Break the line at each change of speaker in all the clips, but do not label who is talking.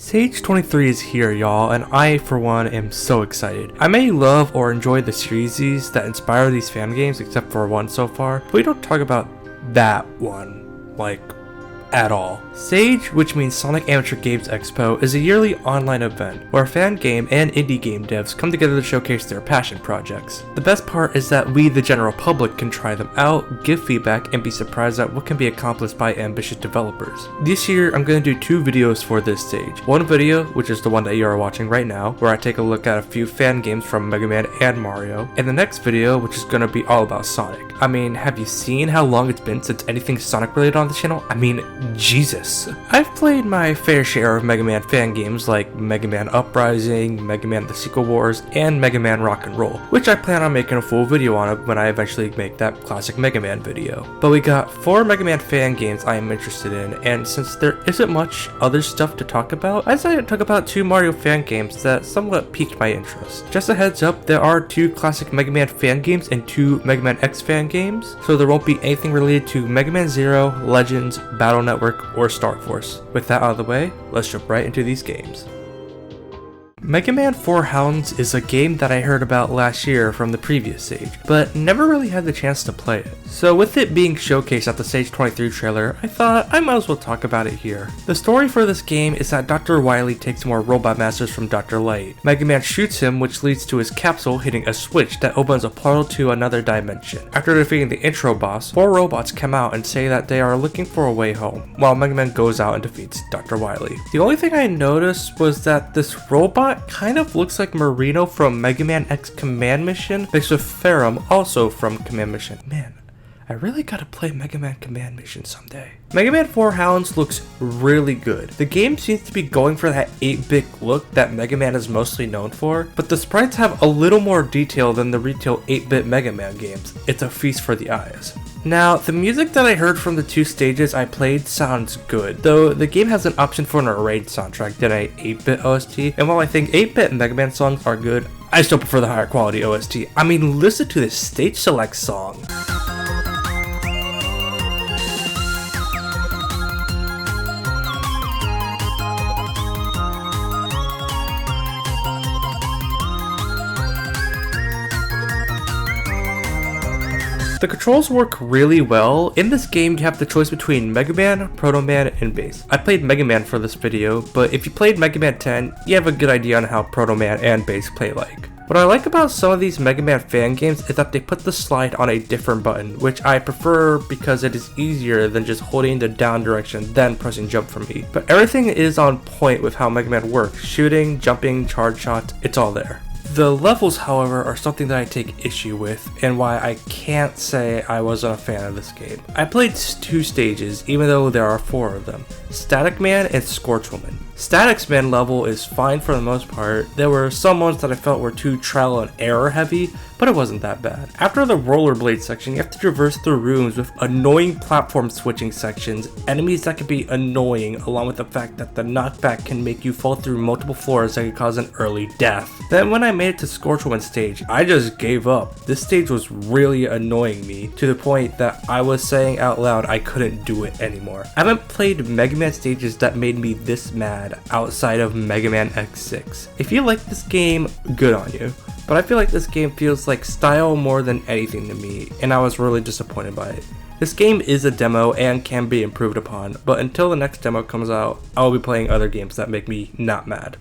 Stage 23 is here, y'all, and I, for one, am so excited. I may love or enjoy the series that inspire these fan games, except for one so far, but we don't talk about that one, like, at all. Sage, which means Sonic Amateur Games Expo, is a yearly online event where fan game and indie game devs come together to showcase their passion projects. The best part is that we, the general public, can try them out, give feedback, and be surprised at what can be accomplished by ambitious developers. This year, I'm going to do 2 videos for this stage. One video, which is the one that you are watching right now, where I take a look at a few fan games from Megaman and Mario, and the next video, which is going to be all about Sonic. I mean, have you seen how long it's been since anything Sonic related on the channel? I mean, Jesus. I've played my fair share of Mega Man fan games like Mega Man Uprising, Mega Man The Sequel Wars, and Mega Man Rock and Roll, which I plan on making a full video on when I eventually make that classic Mega Man video. But we got 4 Mega Man fan games I am interested in, and since there isn't much other stuff to talk about, I decided to talk about 2 Mario fan games that somewhat piqued my interest. Just a heads up, there are 2 classic Mega Man fan games and 2 Mega Man X fan games, so there won't be anything related to Mega Man Zero, Legends, Battle Network, or Star Force. With that out of the way, let's jump right into these games. Mega Man 4 Hounds is a game that I heard about last year from the previous stage, but never really had the chance to play it. So with it being showcased at the Stage 23 trailer, I thought I might as well talk about it here. The story for this game is that Dr. Wily takes more robot masters from Dr. Light. Mega Man shoots him, which leads to his capsule hitting a switch that opens a portal to another dimension. After defeating the intro boss, 4 robots come out and say that they are looking for a way home, while Mega Man goes out and defeats Dr. Wily. The only thing I noticed was that this robot kind of looks like Marino from Mega Man X Command Mission, mixed with Ferrum, also from Command Mission. Man, I really gotta play Mega Man Command Mission someday. Mega Man 4 Hounds looks really good. The game seems to be going for that 8-bit look that Mega Man is mostly known for, but the sprites have a little more detail than the retail 8-bit Mega Man games. It's a feast for the eyes. Now, the music that I heard from the 2 stages I played sounds good, though the game has an option for an arranged soundtrack than a 8-bit OST, and while I think 8-bit Mega Man songs are good, I still prefer the higher quality OST. I mean, listen to this stage select song. The controls work really well. In this game, you have the choice between Mega Man, Proto Man, and Bass. I played Mega Man for this video, but if you played Mega Man 10, you have a good idea on how Proto Man and Bass play like. What I like about some of these Mega Man fan games is that they put the slide on a different button, which I prefer because it is easier than just holding the down direction then pressing jump for me. But everything is on point with how Mega Man works. Shooting, jumping, charge shots, it's all there. The levels, however, are something that I take issue with, and why I can't say I wasn't a fan of this game. I played 2 stages, even though there are 4 of them: Static Man and Scorchwoman. Static Man level is fine for the most part. There were some ones that I felt were too trial and error heavy, but it wasn't that bad. After the rollerblade section, you have to traverse through rooms with annoying platform switching sections, enemies that can be annoying, along with the fact that the knockback can make you fall through multiple floors that could cause an early death. Then when I made it to Scorchwoman stage, I just gave up. This stage was really annoying me, to the point that I was saying out loud I couldn't do it anymore. I haven't played Mega Man stages that made me this mad outside of Mega Man X6. If you like this game, good on you. But I feel like this game feels like style more than anything to me, and I was really disappointed by it. This game is a demo and can be improved upon, but until the next demo comes out, I will be playing other games that make me not mad.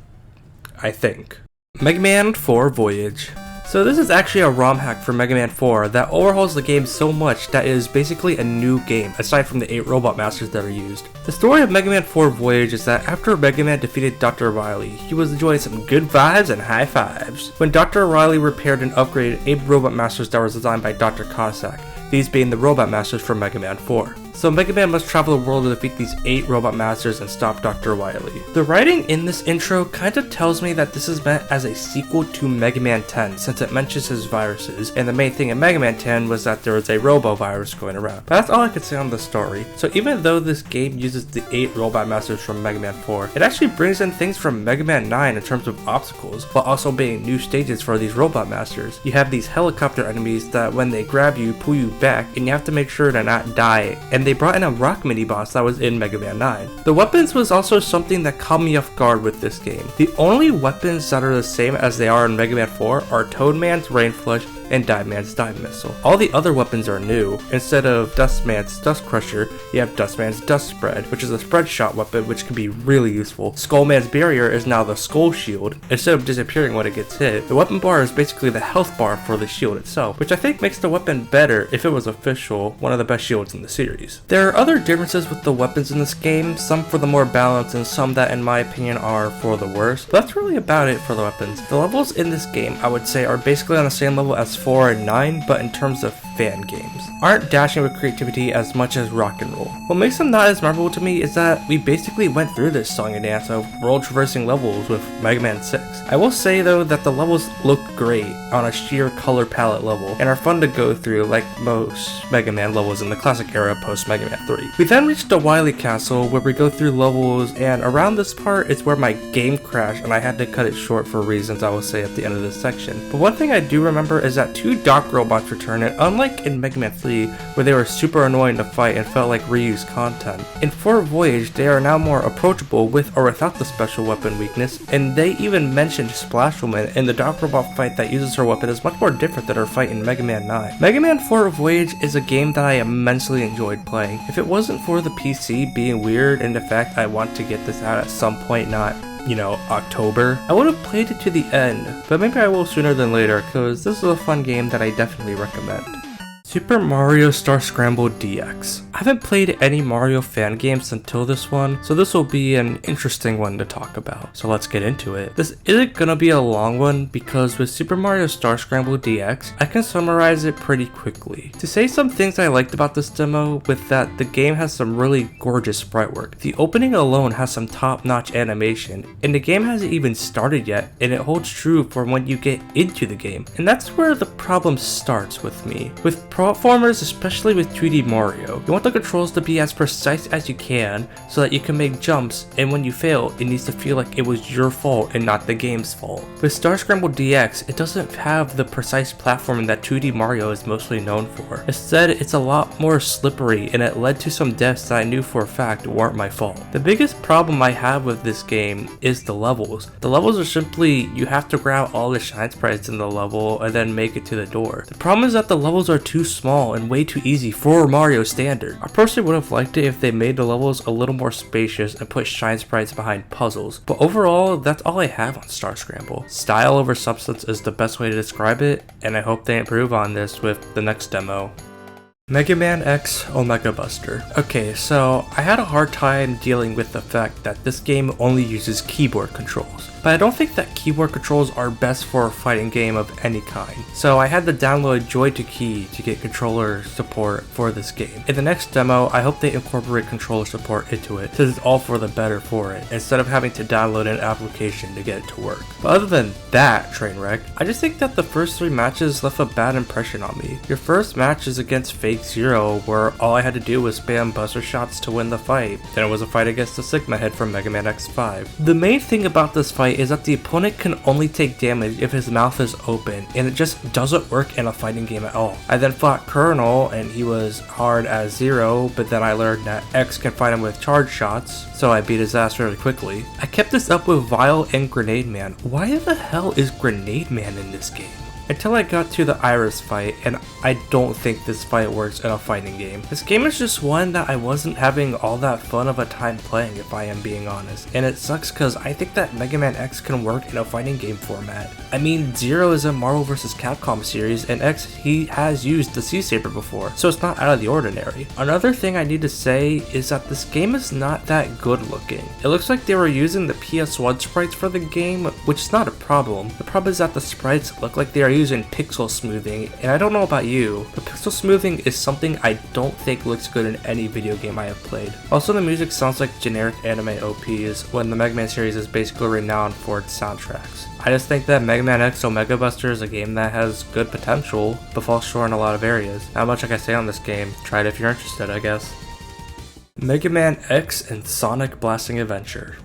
I think. Mega Man 4 Voyage. So this is actually a ROM hack for Mega Man 4 that overhauls the game so much that it is basically a new game, aside from the 8 robot masters that are used. The story of Mega Man 4 Voyage is that after Mega Man defeated Dr. Wily, he was enjoying some good vibes and high fives when Dr. Wily repaired and upgraded 8 robot masters that were designed by Dr. Cossack, these being the robot masters from Mega Man 4. So Mega Man must travel the world to defeat these 8 robot masters and stop Dr. Wily. The writing in this intro kind of tells me that this is meant as a sequel to Mega Man 10, since it mentions his viruses, and the main thing in Mega Man 10 was that there was a robo-virus going around. But that's all I could say on the story. So even though this game uses the 8 robot masters from Mega Man 4, it actually brings in things from Mega Man 9 in terms of obstacles, while also being new stages for these robot masters. You have these helicopter enemies that when they grab you, pull you back, and you have to make sure to not die, and they brought in a rock mini boss that was in Mega Man 9. The weapons was also something that caught me off guard with this game. The only weapons that are the same as they are in Mega Man 4 are Toadman's Rain Flush and Diveman's Dive Missile. All the other weapons are new. Instead of Dustman's Dust Crusher, you have Dustman's Dust Spread, which is a spread shot weapon which can be really useful. Skullman's Barrier is now the Skull Shield. Instead of disappearing when it gets hit, the weapon bar is basically the health bar for the shield itself, which I think makes the weapon better if it was official, one of the best shields in the series. There are other differences with the weapons in this game, some for the more balanced and some that in my opinion are for the worse, but that's really about it for the weapons. The levels in this game I would say are basically on the same level as 4 and 9, but in terms of fan games, aren't dashing with creativity as much as Rock and Roll. What makes them not as memorable to me is that we basically went through this song and dance of world traversing levels with Mega Man 6. I will say though that the levels look great on a sheer color palette level and are fun to go through like most Mega Man levels in the classic era post Mega Man 3. We then reached the Wily Castle where we go through levels, and around this part is where my game crashed and I had to cut it short for reasons I will say at the end of this section. But one thing I do remember is that 2 Dock robots return, and unlike in Mega Man 3 where they were super annoying to fight and felt like reused content, in 4 Voyage they are now more approachable with or without the special weapon weakness, and they even mentioned Splash Woman in the Dock robot fight that uses her weapon is much more different than her fight in Mega Man 9. Mega Man 4 Voyage is a game that I immensely enjoyed playing. If it wasn't for the PC being weird and the fact I want to get this out at some point, not October, I would have played it to the end, but maybe I will sooner than later because this is a fun game that I definitely recommend. Super Mario Star Scramble DX. I haven't played any Mario fan games until this one, so this will be an interesting one to talk about. So let's get into it. This isn't gonna be a long one because with Super Mario Star Scramble DX, I can summarize it pretty quickly. To say some things I liked about this demo with that the game has some really gorgeous sprite work. The opening alone has some top-notch animation, and the game hasn't even started yet, and it holds true for when you get into the game. And that's where the problem starts with me. With platformers, especially with 2D Mario, you want the controls to be as precise as you can so that you can make jumps, and when you fail, it needs to feel like it was your fault and not the game's fault. With Star Scramble DX, it doesn't have the precise platforming that 2D Mario is mostly known for. Instead, it's a lot more slippery, and it led to some deaths that I knew for a fact weren't my fault. The biggest problem I have with this game is the levels. The levels are simply, you have to grab all the shine sprites in the level and then make it to the door. The problem is that the levels are too small and way too easy for Mario standard. I personally would have liked it if they made the levels a little more spacious and put shine sprites behind puzzles, but overall that's all I have on Star Scramble. Style over substance is the best way to describe it, and I hope they improve on this with the next demo. Mega Man X Omega Buster. Okay, so I had a hard time dealing with the fact that this game only uses keyboard controls, but I don't think that keyboard controls are best for a fighting game of any kind, so I had to download Joy2Key to get controller support for this game. In the next demo, I hope they incorporate controller support into it, since it's all for the better for it, instead of having to download an application to get it to work. But other than that train wreck, I just think that the first 3 matches left a bad impression on me. Your first match is against Fake Zero, where all I had to do was spam buzzer shots to win the fight. Then it was a fight against the Sigma Head from Mega Man X5. The main thing about this fight is that the opponent can only take damage if his mouth is open, and it just doesn't work in a fighting game at all. I then fought Colonel, and he was hard as Zero, but then I learned that X can fight him with charge shots, so I beat his ass really quickly. I kept this up with Vile and Grenade Man. Why the hell is Grenade Man in this game? Until I got to the Iris fight, and I don't think this fight works in a fighting game. This game is just one that I wasn't having all that fun of a time playing, if I am being honest, and it sucks because I think that Mega Man X can work in a fighting game format. I mean, Zero is a Marvel vs. Capcom series, and X, he has used the Sea Saber before, so it's not out of the ordinary. Another thing I need to say is that this game is not that good looking. It looks like they were using the PS1 sprites for the game, which is not a problem. The problem is that the sprites look like they are using pixel smoothing, and I don't know about you, but pixel smoothing is something I don't think looks good in any video game I have played. Also, the music sounds like generic anime OPs when the Mega Man series is basically renowned for its soundtracks. I just think that Mega Man X Omega Buster is a game that has good potential, but falls short in a lot of areas. Not much I can say on this game. Try it if you're interested, I guess. Mega Man X and Sonic Blasting Adventure.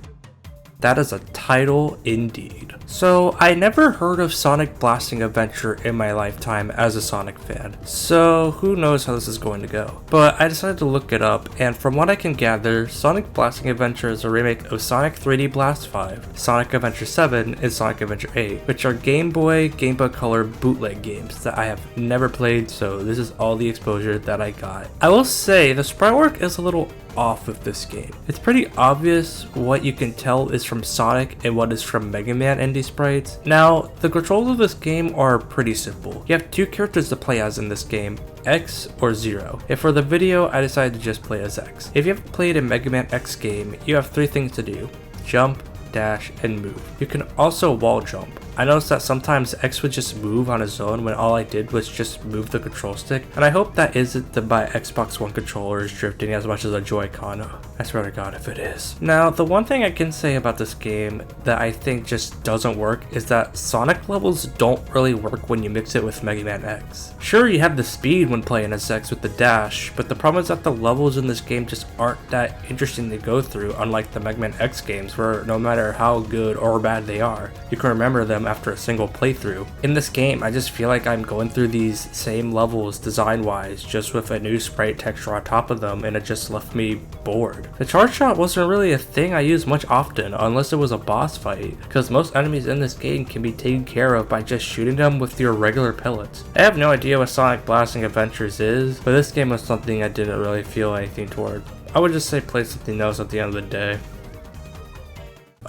That is a title indeed. So I never heard of Sonic Blasting Adventure in my lifetime as a Sonic fan, so who knows how this is going to go. But I decided to look it up, and from what I can gather, Sonic Blasting Adventure is a remake of Sonic 3D Blast 5, Sonic Adventure 7, and Sonic Adventure 8, which are Game Boy Color bootleg games that I have never played, so this is all the exposure that I got. I will say the sprite work is a little off with this game. It's pretty obvious what you can tell is from Sonic and what is from Megaman indie sprites. Now, the controls of this game are pretty simple. You have two characters to play as in this game, X or Zero. And for the video, I decided to just play as X. If you haven't played a Megaman X game, you have three things to do: jump, dash, and move. You can also wall jump. I noticed that sometimes X would just move on his own when all I did was just move the control stick, and I hope that isn't the my Xbox One controller is drifting as much as a Joy-Con. I swear to God if it is. Now, the one thing I can say about this game that I think just doesn't work is that Sonic levels don't really work when you mix it with Mega Man X. Sure, you have the speed when playing as X with the dash, but the problem is that the levels in this game just aren't that interesting to go through, unlike the Mega Man X games where no matter how good or bad they are, you can remember them after a single playthrough. In this game, I just feel like I'm going through these same levels design-wise, just with a new sprite texture on top of them, and it just left me bored. The charge shot wasn't really a thing I used much often, unless it was a boss fight, because most enemies in this game can be taken care of by just shooting them with your regular pellets. I have no idea what Sonic Blasting Adventures is, but this game was something I didn't really feel anything toward. I would just say play something else at the end of the day.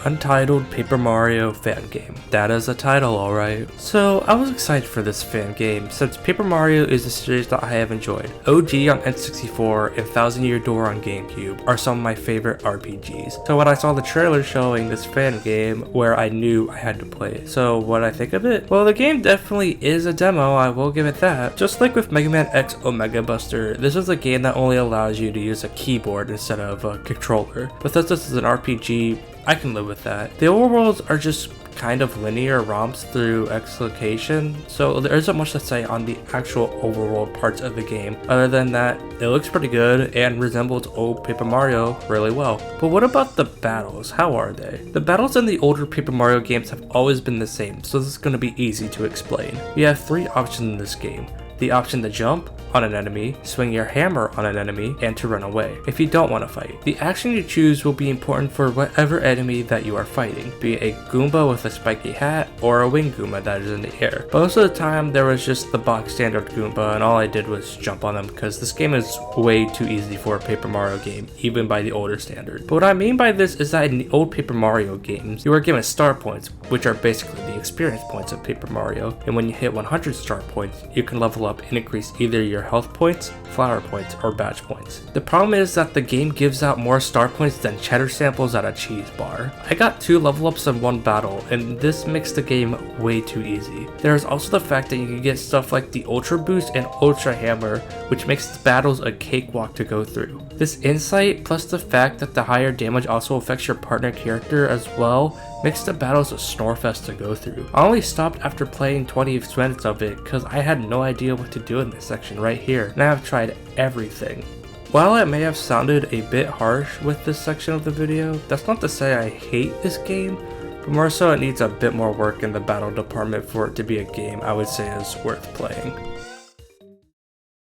Untitled Paper Mario fan game. That is a title, alright. So I was excited for this fan game since Paper Mario is a series that I have enjoyed. OG on N64 and Thousand Year Door on GameCube are some of my favorite RPGs. So when I saw the trailer showing this fan game where I knew I had to play it. So what I think of it? Well, the game definitely is a demo, I will give it that. Just like with Mega Man X Omega Buster, this is a game that only allows you to use a keyboard instead of a controller. But since this is an RPG, I can live with that. The overworlds are just kind of linear romps through X location, so there isn't much to say on the actual overworld parts of the game, other than that it looks pretty good and resembles old Paper Mario really well. But what about the battles? How are they? The battles in the older Paper Mario games have always been the same, so this is going to be easy to explain. You have three options in this game: the option to jump on an enemy, swing your hammer on an enemy, and to run away if you don't want to fight. The action you choose will be important for whatever enemy that you are fighting, be it a Goomba with a spiky hat or a winged Goomba that is in the air. Most of the time there was just the box standard Goomba and all I did was jump on them because this game is way too easy for a Paper Mario game, even by the older standard. But what I mean by this is that in the old Paper Mario games, you were given star points, which are basically the experience points of Paper Mario, and when you hit 100 star points, you can level up and increase either your health points, flower points, or badge points. The problem is that the game gives out more star points than cheddar samples at a cheese bar. I got 2 level ups in one battle, and this makes the game way too easy. There is also the fact that you can get stuff like the Ultra Boost and Ultra Hammer, which makes the battles a cakewalk to go through. This insight, plus the fact that the higher damage also affects your partner character as well, makes the battles a snorefest to go through. I only stopped after playing 20 minutes of it because I had no idea what to do in this section right here, and I have tried everything. While it may have sounded a bit harsh with this section of the video, that's not to say I hate this game, but more so it needs a bit more work in the battle department for it to be a game I would say is worth playing.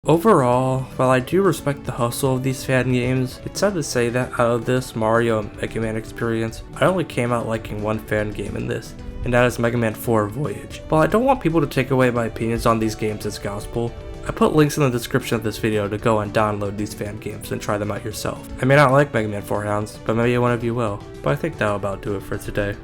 Overall, while I do respect the hustle of these fan games, it's sad to say that out of this Mario and Mega Man experience, I only came out liking one fan game in this, and that is Mega Man 4 Voyage. While I don't want people to take away my opinions on these games as gospel, I put links in the description of this video to go and download these fan games and try them out yourself. I may not like Mega Man 4 Hounds, but maybe one of you will. But I think that'll about do it for today.